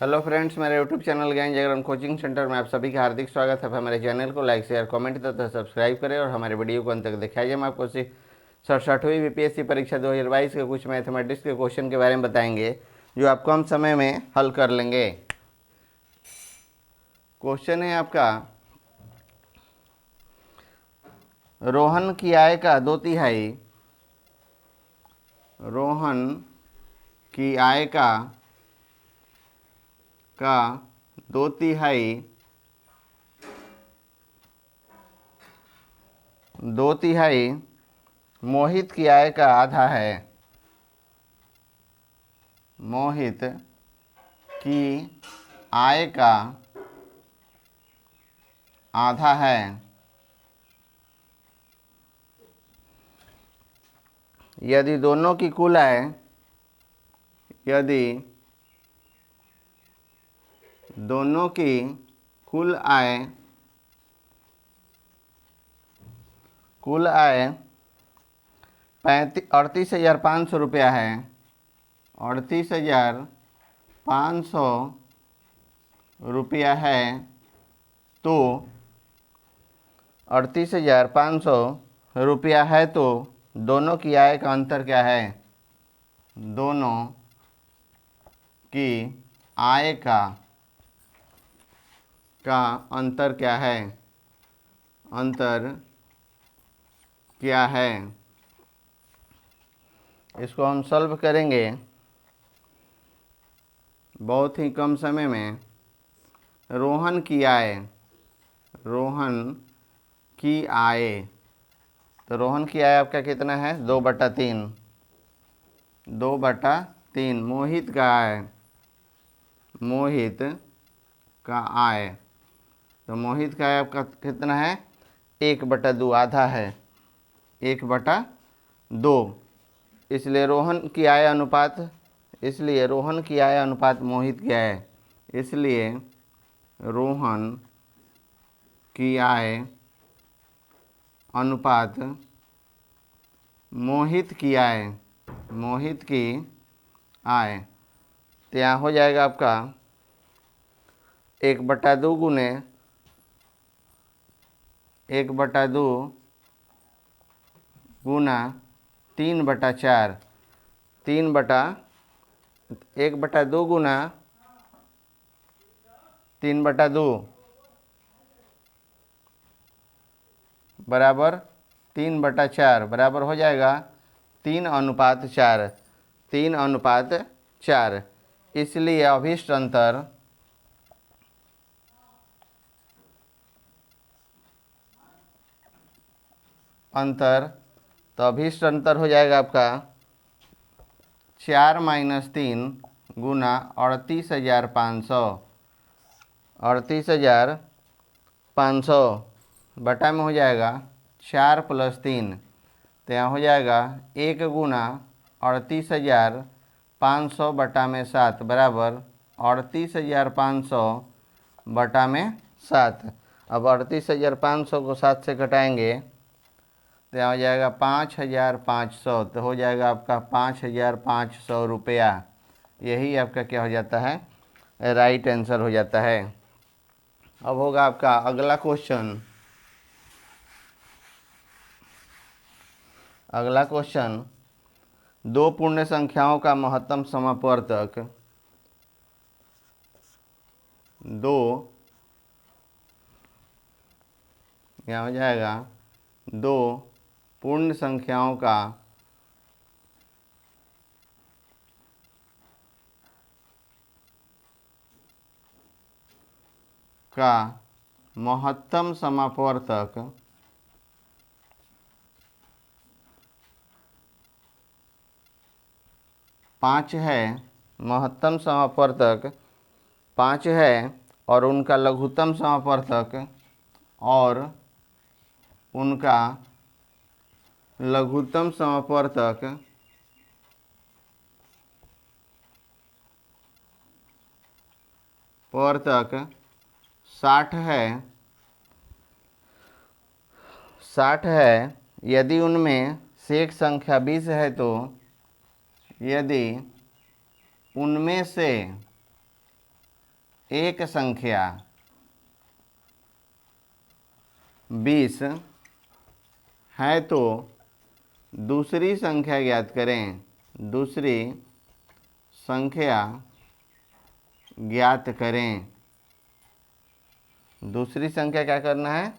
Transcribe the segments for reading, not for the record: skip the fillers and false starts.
Hello friends, मेरे YouTube channel ज्ञान जागरण coaching centre में आप सभी का हार्दिक स्वागत है। हमारे चैनल को लाइक शेयर कमेंट तथा सब्सक्राइब करें और हमारे वीडियो को अंत तक दिखाइए। हम आपको 67वीं बीपीएससी परीक्षा 2022 के कुछ मैथमेटिक्स के क्वेश्चन के बारे में बताएंगे जो आप कम समय में हल कर लेंगे। क्वेश्चन है आपका, रोहन की आय का 2/3 रोहन की आय का 2/3 मोहित की आय का आधा है। मोहित की आय का आधा है। यदि दोनों की कुल आय यदि दोनों की कुल आय 38,500 रुपया है। 38,500 रुपया है तो 38,500 रुपया है तो दोनों की आय का अंतर क्या है? दोनों की आय का अंतर क्या है? अंतर क्या है? इसको हम सॉल्व करेंगे बहुत ही कम समय में। रोहन की आय तो रोहन की आय आपका कितना है? 2/3। 2/3। मोहित का आय तो मोहित का आय आपका कितना है? 1/2, आधा है। 1/2। इसलिए रोहन की आय अनुपात मोहित की आय। इसलिए रोहन की आय अनुपात मोहित की आय तो यहाँ हो जाएगा आपका 1/2 गुने 1/2 गुना 3/4। 1/2 गुना 3/2 बराबर 3/4 बराबर हो जाएगा 3:4। 3:4। इसलिए अभिष्ट अंतर तो अभिष्ट अंतर हो जाएगा आपका 4 - 3 गुना 38,500। 38,500 बटा में हो जाएगा 4 + 3 तो यहाँ हो जाएगा 1 गुना 38,500 बटा में 7 बराबर 38,500 बटा में 7। अब 38,500 को 7 से घटाएंगे तो यहाँ हो जाएगा 5,500। तो हो जाएगा आपका 5,500 रुपया। यही आपका क्या हो जाता है? राइट आंसर हो जाता है। अब होगा आपका अगला क्वेश्चन। अगला क्वेश्चन, दो पूर्ण संख्याओं का महत्तम समापवर्तक यहाँ हो जाएगा दो पूर्ण संख्याओं का महत्तम समापवर्तक 5 है। महत्तम समापवर्तक 5 है और उनका लघुत्तम समापवर्तक पवर्तक 60 है। 60 है। यदि उनमें से एक संख्या 20 है तो यदि उनमें से एक संख्या 20 है तो दूसरी संख्या ज्ञात करें। दूसरी संख्या ज्ञात करें। दूसरी संख्या क्या करना है?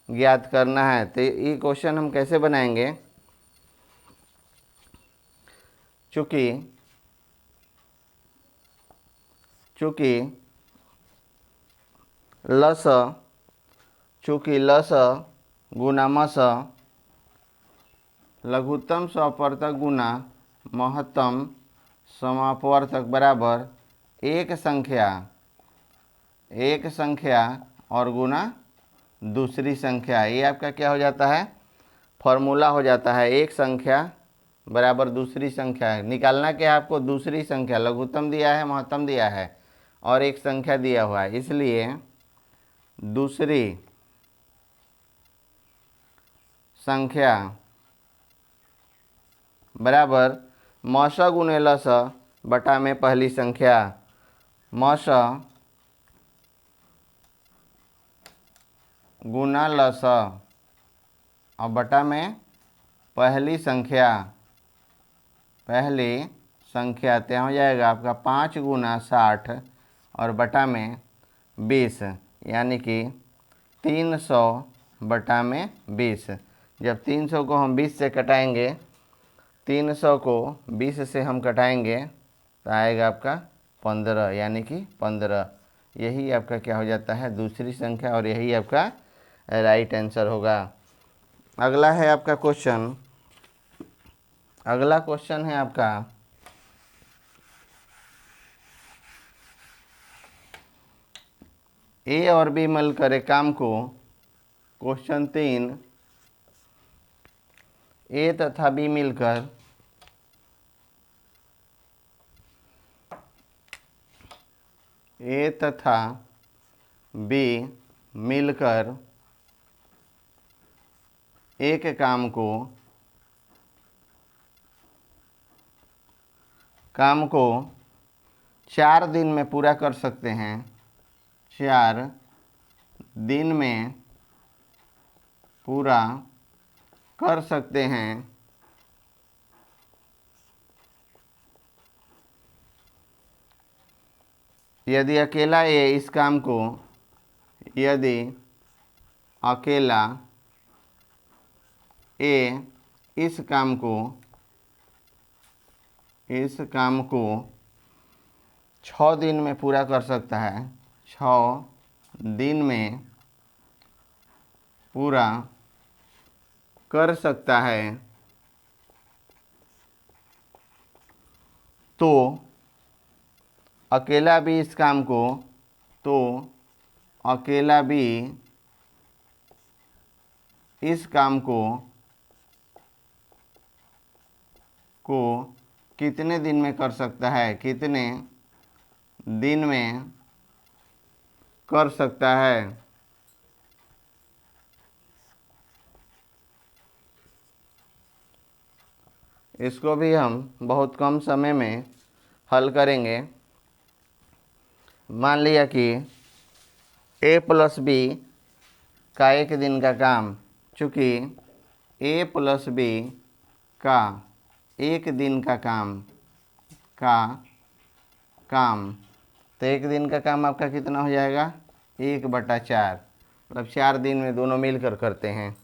ज्ञात करना है। तो ये क्वेश्चन हम कैसे बनाएंगे? चूँकि लस गुना मस लघुत्तम समापवर्तक गुना महत्तम समापवर्तक बराबर एक संख्या और गुना दूसरी संख्या। ये आपका क्या हो जाता है? फॉर्मूला हो जाता है। एक संख्या बराबर दूसरी संख्या। निकालना क्या है आपको? दूसरी संख्या। लघुत्तम दिया है, महत्तम दिया है और एक संख्या दिया हुआ है, इसलिए दूसरी संख्या बराबर मस गुने लस बटा में पहली संख्या। मस गुना लस और बटा में पहली संख्या। तो हो जाएगा आपका 5 गुना 60 और बटा में 20, यानी कि 300 बटा में 20। जब 300 को हम 20 से कटाएंगे, 300 को 20 से हम कटाएंगे तो आएगा आपका 15, यानी कि 15। यही आपका क्या हो जाता है? दूसरी संख्या, और यही आपका राइट आंसर होगा। अगला है आपका क्वेश्चन। अगला क्वेश्चन है आपका ए और बी मिल करे काम को। क्वेश्चन 3, ए तथा बी मिलकर एक काम को 4 दिन में पूरा कर सकते हैं। 4 दिन में पूरा कर सकते हैं। यदि अकेला ए इस काम को इस काम को 6 दिन में पूरा कर सकता है। 6 दिन में पूरा कर सकता है तो अकेला भी इस काम को कितने दिन में कर सकता है? कितने दिन में कर सकता है? इसको भी हम बहुत कम समय में हल करेंगे। मान लिया कि ए प्लस बी का एक दिन का काम, चूँकि ए प्लस बी का एक दिन का काम तो एक दिन का काम आपका कितना हो जाएगा? 1/4। मतलब 4 दिन में दोनों मिलकर करते हैं।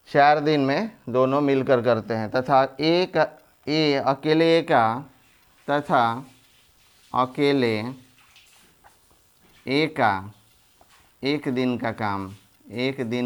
4 दिन में दोनों मिलकर करते हैं। तथा अकेले ए का एक दिन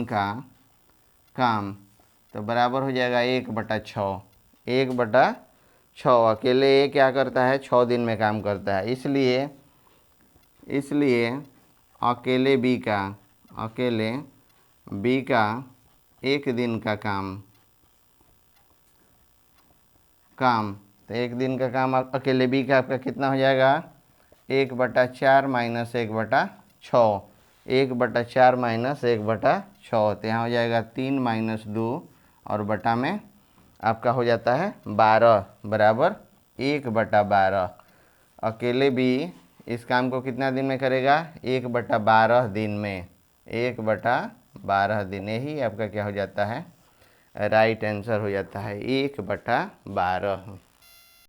का काम तो बराबर हो जाएगा 1/6। 1/6 अकेले ए क्या करता है? 6 दिन में काम करता है। इसलिए अकेले बी का एक दिन का काम तो एक दिन का काम अकेले बी का आपका कितना हो जाएगा? 1/4 माइनस 1/6। 1/4 माइनस 1/6 तो यहाँ हो जाएगा 3 माइनस 2 और बटा में आपका हो जाता है 12 बराबर 1/12। अकेले भी इस काम को कितना दिन में करेगा? 1/12 दिन में, 1/12 दिन। यही आपका क्या हो जाता है? राइट आंसर हो जाता है 1/12।